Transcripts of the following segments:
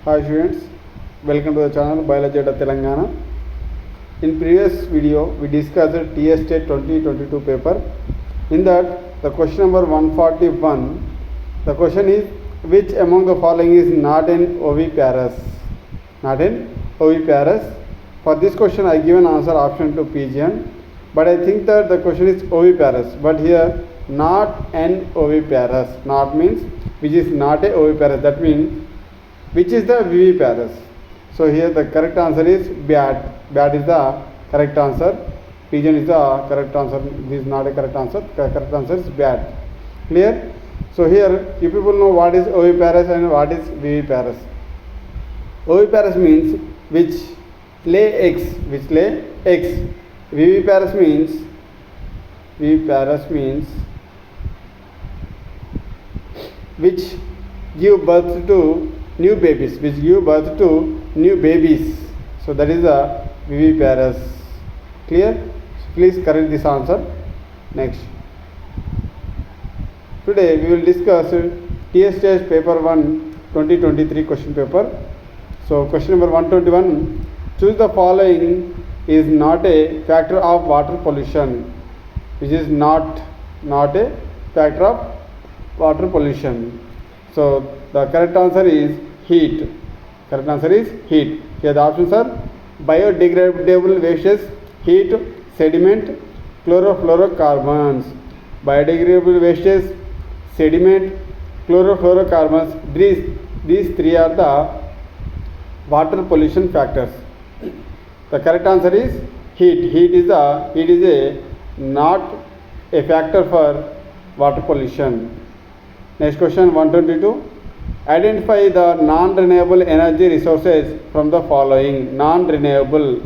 Hi students, welcome to the channel Biology at Telangana. In previous video we discussed TET 2022 paper. In that the question number 141, the question is which among the following is not an oviparous? Not an oviparous. For this question I given answer option to pigeon, but I think that the question is oviparous, but here not an oviparous. Not means which is not a oviparous, that means which is the viviparous. So here the correct answer is bat. Bat is the correct answer. Pigeon is the correct answer. This is not a correct answer. The correct answer is bat. Clear? So here you people know what is oviparous and what is viviparous. Oviparous means which lay eggs. Which lay eggs. Viviparous means which give birth to new babies, so that is the viviparous. Clear? So please correct this answer. Next, today we will discuss TET paper 1 2023 question paper. So question number 121, choose the following is not a factor of water pollution. Which is not a factor of water pollution. So the correct answer is heat. Correct answer is heat. Here the options are biodegradable wastes, heat, sediment, chlorofluorocarbons. Biodegradable wastes, sediment, chlorofluorocarbons. These three are the water pollution factors. The correct answer is heat. Heat is not a factor for water pollution. Next question 122. Identify the non-renewable energy resources from the following. Non-renewable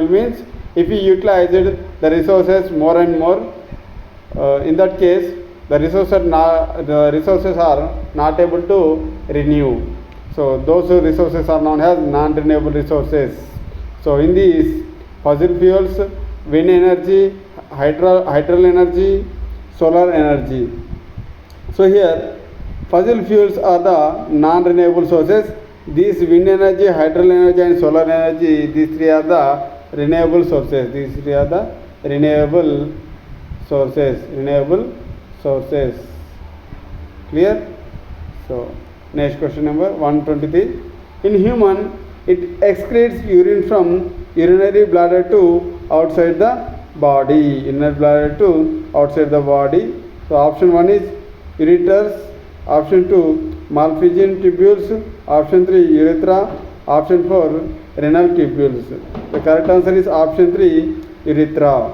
means if we utilize the resources more and more, in that case the resources are not able to renew. So those resources are known as non-renewable resources. So in these, fossil fuels, wind energy, hydro energy, solar energy. So here fossil fuels are the non-renewable sources. These wind energy, hydro energy and solar energy, these three are the renewable sources. Renewable sources. Clear? So next question number 123. In human, it excretes urine from urinary bladder to outside the body. So option 1 is ureters, option 2 Malpighian tubules, option 3 urethra, option 4 renal tubules. The correct answer is option 3 urethra.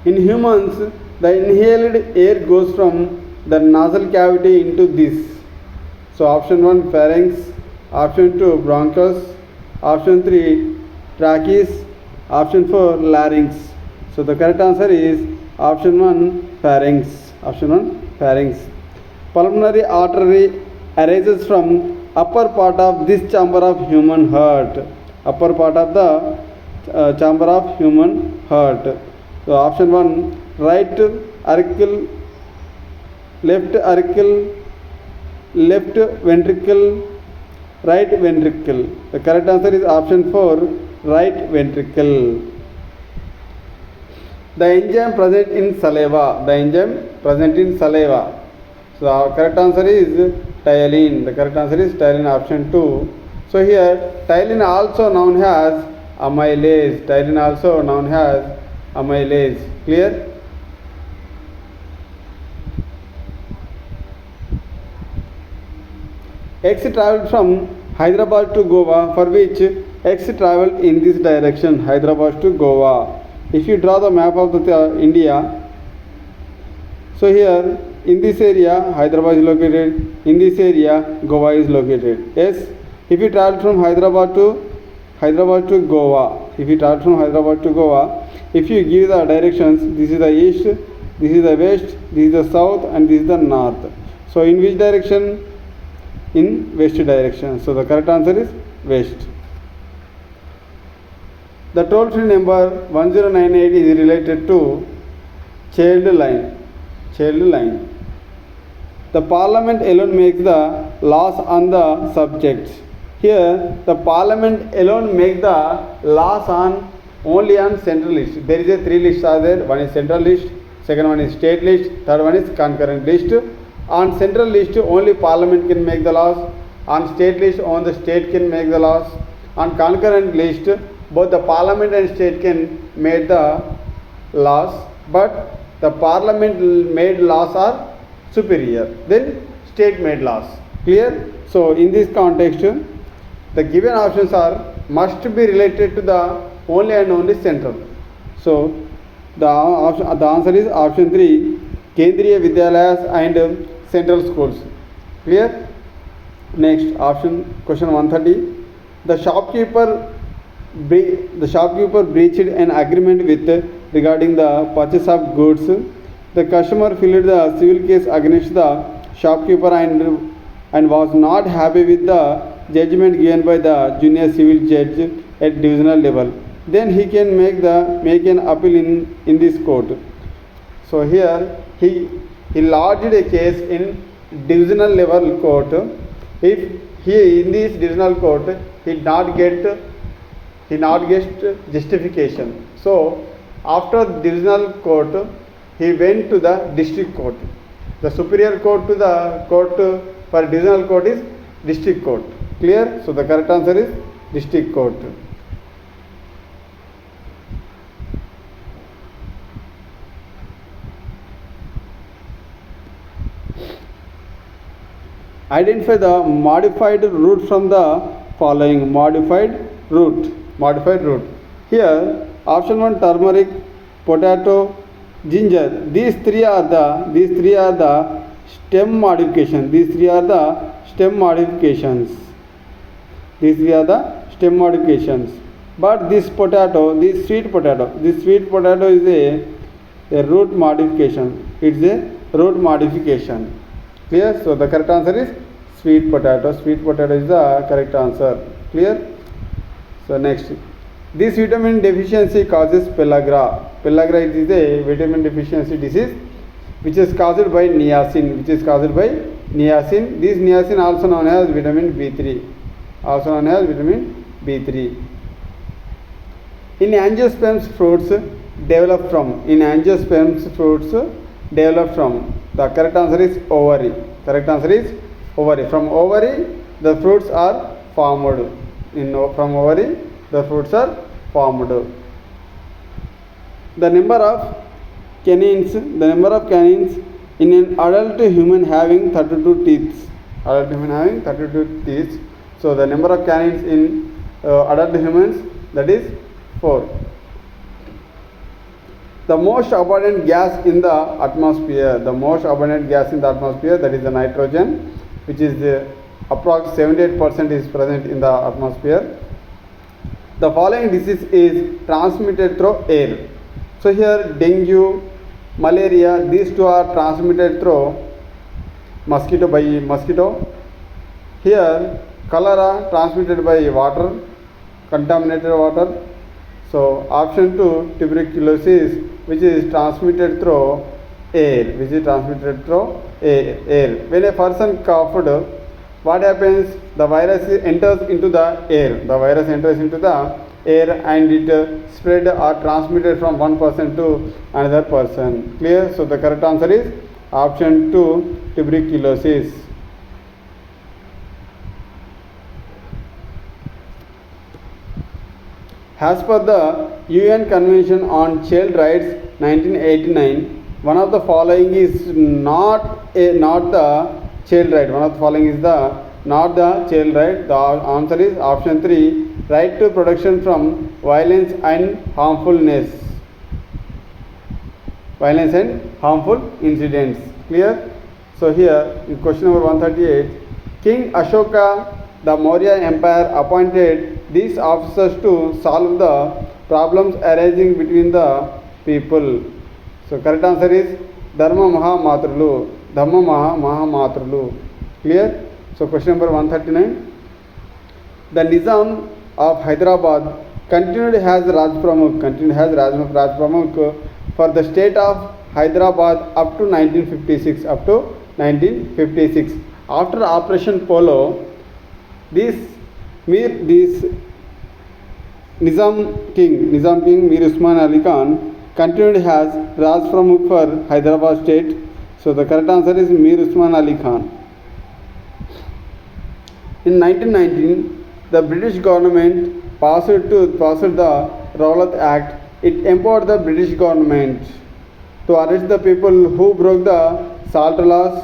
In humans, the inhaled air goes from the nasal cavity into this. So option 1 pharynx, option 2 bronchus, option 3 tracheus, option 4 larynx. So the correct answer is option 1 pharynx. Pulmonary artery arises from upper part of this chamber of human heart. Upper part of the chamber of human heart. So option 1 right auricle, left auricle, left ventricle, right ventricle. The correct answer is option 4 right ventricle. The enzyme present in saliva. So our correct answer is ptyalin. The correct answer is ptyalin, option 2. So here ptyalin also known as amylase. Clear? X travelled from Hyderabad to Goa, for which X travelled in this direction, Hyderabad to Goa. If you draw the map of the India, so here in this area Hyderabad is located, in this area Goa is located. Yes, if you travel from Hyderabad to Goa, if you give the directions, this is the east, this is the west, this is the south and this is the north. So in which direction? In west direction. So the correct answer is west. The toll-free number 1098 is related to child line. The parliament alone makes the laws on the subjects. Here, the parliament alone make the laws on only on central list. There is a three lists are there. One is central list, second one is state list, third one is concurrent list. On central list, only parliament can make the laws. On state list, only the state can make the laws. On concurrent list, both the parliament and state can make the laws, but the parliament made laws are superior than state made laws. Clear? So in this context, the given options are must be related to the only and only central. So the answer is option 3, Kendriya Vidyalayas and central schools. Clear? Next question 130. The shopkeeper breached an agreement with regarding the purchase of goods. The customer filed the civil case against the shopkeeper and was not happy with the judgment given by the junior civil judge at divisional level. Then he can make an appeal in this court. So here he lodged a case in divisional level court. If he in this divisional court he not get justification. So after divisional court he went to the district court. The superior court to the court for divisional court is district court. Clear? So the correct answer is district court. Identify the modified root from the following. Modified root. Here option 1, turmeric, potato, ginger. These three are the stem modifications. But this sweet potato is a root modification. It's a root modification. Clear? So the correct answer is sweet potato. Sweet potato is the correct answer. Clear? So next, this vitamin deficiency causes pellagra. Pellagra is a vitamin deficiency disease which is caused by niacin. This niacin also known as vitamin B3. In angiosperms fruits develop from. The correct answer is ovary. From ovary, the fruits are formed. From ovary, the fruits are formed. The number of canines in an adult human having 32 teeth. So the number of canines in adult humans, that is 4. The most abundant gas in the atmosphere, that is the nitrogen, which is approximately 78% is present in the atmosphere. The following disease is transmitted through air. So here dengue, malaria, these two are transmitted through mosquito. Here cholera transmitted by water, contaminated water. So option 2, tuberculosis, which is transmitted through air. When a person coughed, what happens? The virus enters into the air. And it spread or transmitted from one person to another person. Clear? So the correct answer is option 2, tuberculosis. As per the UN Convention on Child Rights 1989, one of the following is not the child right. Not the child right. The answer is option 3, right to protection from violence and harmful incidents. Clear? So here in question number 138, King Ashoka, the Maurya Empire, appointed these officers to solve the problems arising between the people. So correct answer is Dharma Mahamatruలు. Clear? So question number 139. The Nizam of Hyderabad continued as Raj Pramukh for the state of Hyderabad up to 1956. After Operation Polo, this Nizam King Mir Usman Ali Khan continued as Raj Pramukh for Hyderabad state. So the correct answer is Mir Usman Ali Khan. In 1919, the British government passed the Rowlatt Act. It empowered the British government to arrest the people who broke the salt laws,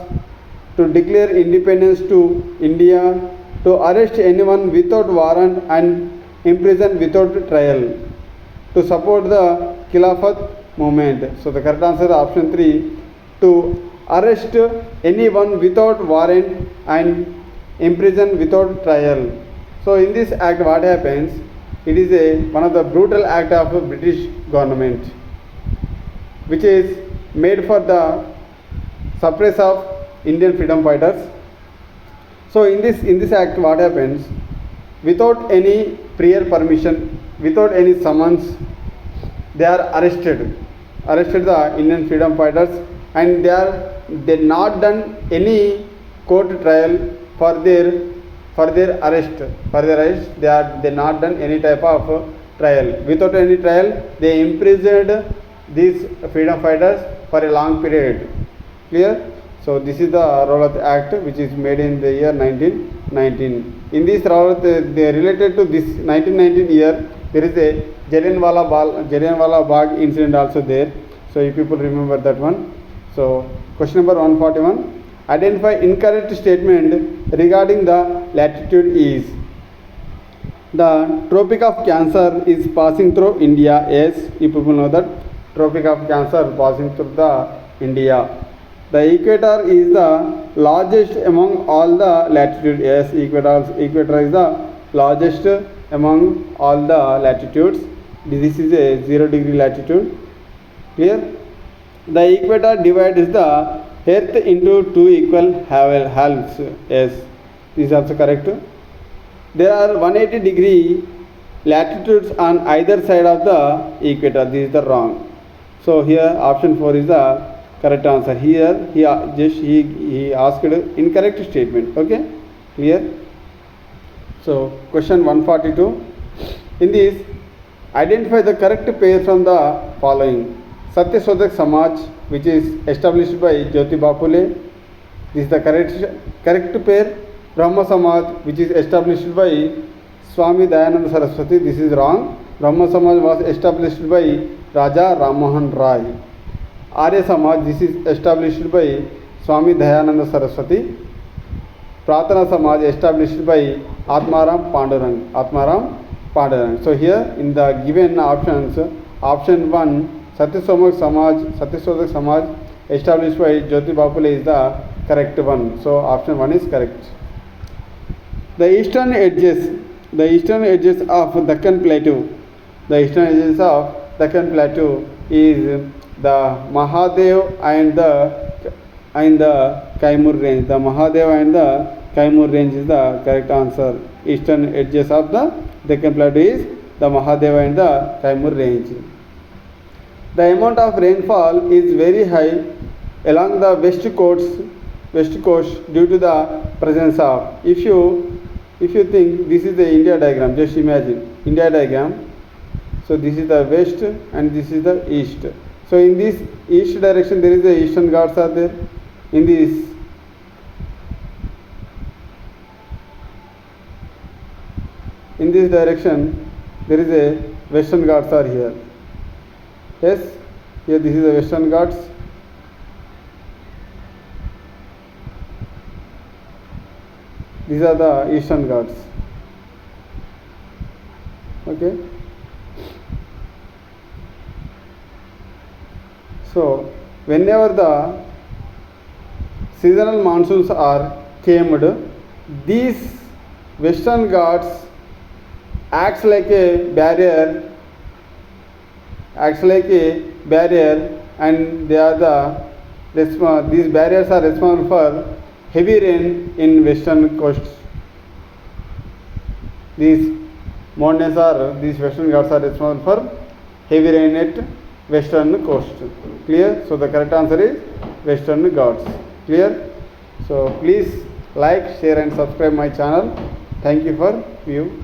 to declare independence to India, to arrest anyone without warrant and imprison without trial, to support the Khilafat movement. So the correct answer is option 3, to arrest anyone without warrant and imprison without trial. So in this act what happens? It is one of the brutal act of British government, which is made for the suppress of Indian freedom fighters. So in this act what happens? Without any prior permission, without any summons, they are arrested the Indian freedom fighters, and they not done any court trial for their arrest. They not done any type of trial. Without any trial, they imprisoned these freedom fighters for a long period. Clear? So this is the Rowlatt Act, which is made in the year 1919. In this Rowlatt, they related to this 1919 year, there is a Jallianwala Bagh incident also there. So you people remember that one. So question number 141. Identify incorrect statement regarding the latitude is. The Tropic of Cancer is passing through India. Yes, you people know that. Tropic of Cancer passing through the India. The equator is the largest among all the latitudes. Yes, equator is the largest among all the latitudes. This is a 0 degree latitude. Clear? The equator divides the earth into two equal halves. Yes, this is also correct. There are 180 degree latitudes on either side of the equator. This is the wrong. So here option 4 is the correct answer. Here he asked incorrect statement. Okay, clear? So question 142. In this, identify the correct pair from the following. Satya Sodhak Samaj, which is established by Jyotiba Phule. This is the correct pair. Brahma Samaj, which is established by Swami Dayananda Saraswati. This is wrong. Brahma Samaj was established by Raja Rammohan Rai. Arya Samaj, this is established by Swami Dayananda Saraswati. Pratana Samaj established by Atmaram Pandurang. So here in the given options, option 1, Satya Sodhak Samaj established by Jyotiba Phule is the correct one. So option 1 is correct. The eastern edges of Deccan Plateau. The eastern edges of Deccan Plateau is the Mahadev and the Kaimur range. The Mahadev and the Kaimur range is the correct answer. Eastern edges of the Deccan Plateau is the Mahadev and the Kaimur range. The amount of rainfall is very high along the west coast due to the presence of. If you think this is the India diagram, just imagine India diagram. So this is the west and this is the east. So in this east direction there is the Eastern Ghats are there. In this direction there is a Western Ghats are here. Yes, here this is the Western Ghats. These are the Eastern Ghats. Okay. So whenever the seasonal monsoons are came, these Western Ghats acts like a barrier, and they are these barriers are responsible for heavy rain in western coasts. These Western Ghats are responsible for heavy rain at western coast. Clear? So the correct answer is Western Ghats. Clear? So please like, share and subscribe my channel. Thank you for view.